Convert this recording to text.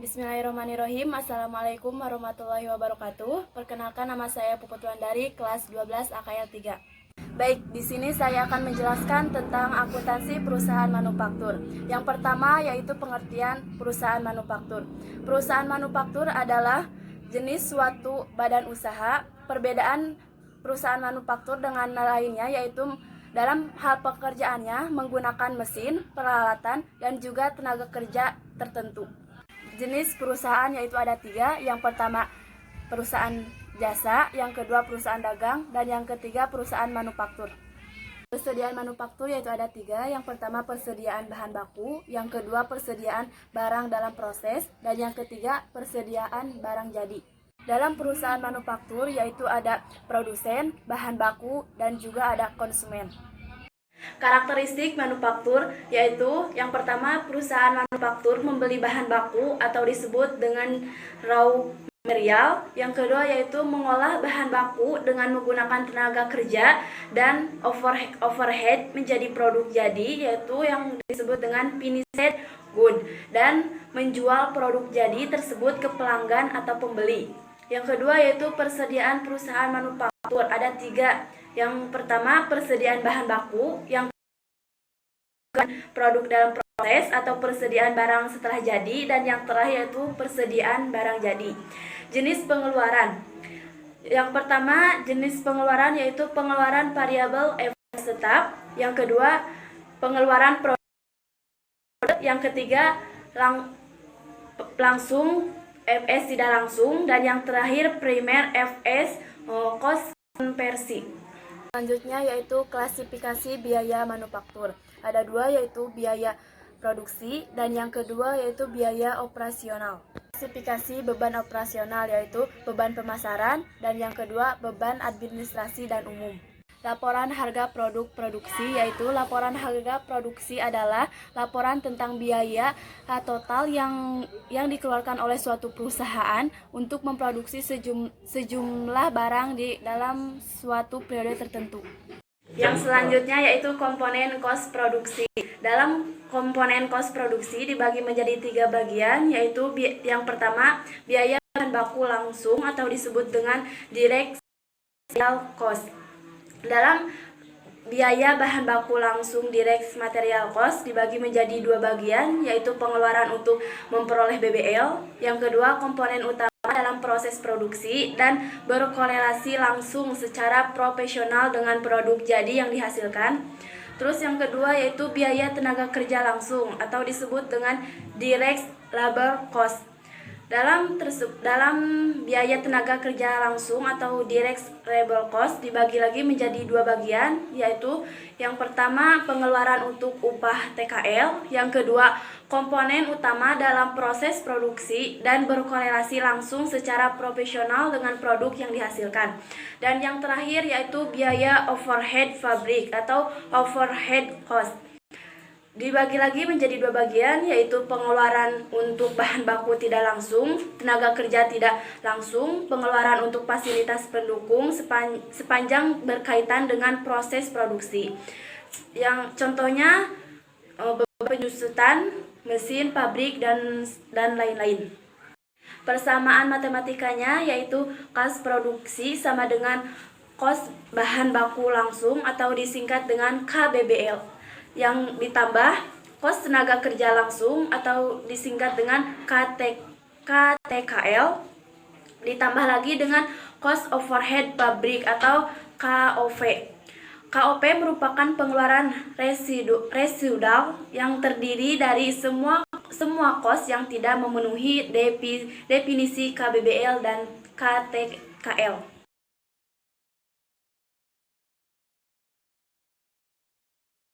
Bismillahirrahmanirrahim. Assalamualaikum warahmatullahi wabarakatuh. Perkenalkan, nama saya Puput Wandari, kelas 12 AKL 3. Baik, di sini saya akan menjelaskan tentang akuntansi perusahaan manufaktur. Yang pertama yaitu pengertian perusahaan manufaktur. Perusahaan manufaktur adalah jenis suatu badan usaha. Perbedaan perusahaan manufaktur dengan lainnya yaitu dalam hal pekerjaannya menggunakan mesin, peralatan, dan juga tenaga kerja tertentu. Jenis perusahaan yaitu ada 3. Yang pertama perusahaan jasa, yang kedua perusahaan dagang, dan yang ketiga perusahaan manufaktur. Persediaan manufaktur yaitu ada 3. Yang pertama persediaan bahan baku, yang kedua persediaan barang dalam proses, dan yang ketiga persediaan barang jadi. Dalam perusahaan manufaktur yaitu ada produsen, bahan baku, dan juga ada konsumen. Karakteristik manufaktur yaitu yang pertama perusahaan manufaktur membeli bahan baku atau disebut dengan raw material. Yang kedua yaitu mengolah bahan baku dengan menggunakan tenaga kerja dan overhead menjadi produk jadi, yaitu yang disebut dengan finished good, dan menjual produk jadi tersebut ke pelanggan atau pembeli. Yang kedua yaitu persediaan perusahaan manufaktur ada 3. Yang pertama persediaan bahan baku, yang produk dalam proses atau persediaan barang setelah jadi, dan yang terakhir yaitu persediaan barang jadi. Jenis pengeluaran. Yang pertama jenis pengeluaran yaitu pengeluaran variabel FS tetap, yang kedua pengeluaran produk, yang ketiga langsung FS tidak langsung, dan yang terakhir primer FS cost konversi. Selanjutnya yaitu klasifikasi biaya manufaktur. Ada 2 yaitu biaya produksi, dan yang kedua yaitu biaya operasional. Klasifikasi beban operasional yaitu beban pemasaran, dan yang kedua beban administrasi dan umum. Laporan harga produk produksi yaitu laporan harga produksi adalah laporan tentang biaya total yang dikeluarkan oleh suatu perusahaan untuk memproduksi sejumlah barang di dalam suatu periode tertentu. Yang selanjutnya yaitu komponen kos produksi. Dalam komponen kos produksi dibagi menjadi 3 bagian, yaitu yang pertama biaya bahan baku langsung atau disebut dengan direct material cost. Dalam biaya bahan baku langsung direct material cost dibagi menjadi 2 bagian, yaitu pengeluaran untuk memperoleh BBL, yang kedua komponen utama dalam proses produksi dan berkorelasi langsung secara proporsional dengan produk jadi yang dihasilkan. Terus yang kedua yaitu biaya tenaga kerja langsung atau disebut dengan direct labor cost. Dalam biaya tenaga kerja langsung atau direct labor cost dibagi lagi menjadi 2 bagian, yaitu yang pertama pengeluaran untuk upah TKL, yang kedua komponen utama dalam proses produksi dan berkorelasi langsung secara proporsional dengan produk yang dihasilkan. Dan yang terakhir yaitu biaya overhead pabrik atau overhead cost. Dibagi lagi menjadi 2 bagian, yaitu pengeluaran untuk bahan baku tidak langsung, tenaga kerja tidak langsung, pengeluaran untuk fasilitas pendukung sepanjang berkaitan dengan proses produksi. Yang contohnya penyusutan, mesin, pabrik, dan lain-lain. Persamaan matematikanya yaitu kos produksi sama dengan kos bahan baku langsung atau disingkat dengan KBBL. Yang ditambah kos tenaga kerja langsung atau disingkat dengan KTKL, ditambah lagi dengan cost overhead pabrik atau KOV. KOP merupakan pengeluaran residual yang terdiri dari semua kos yang tidak memenuhi definisi KBBL dan KTKL.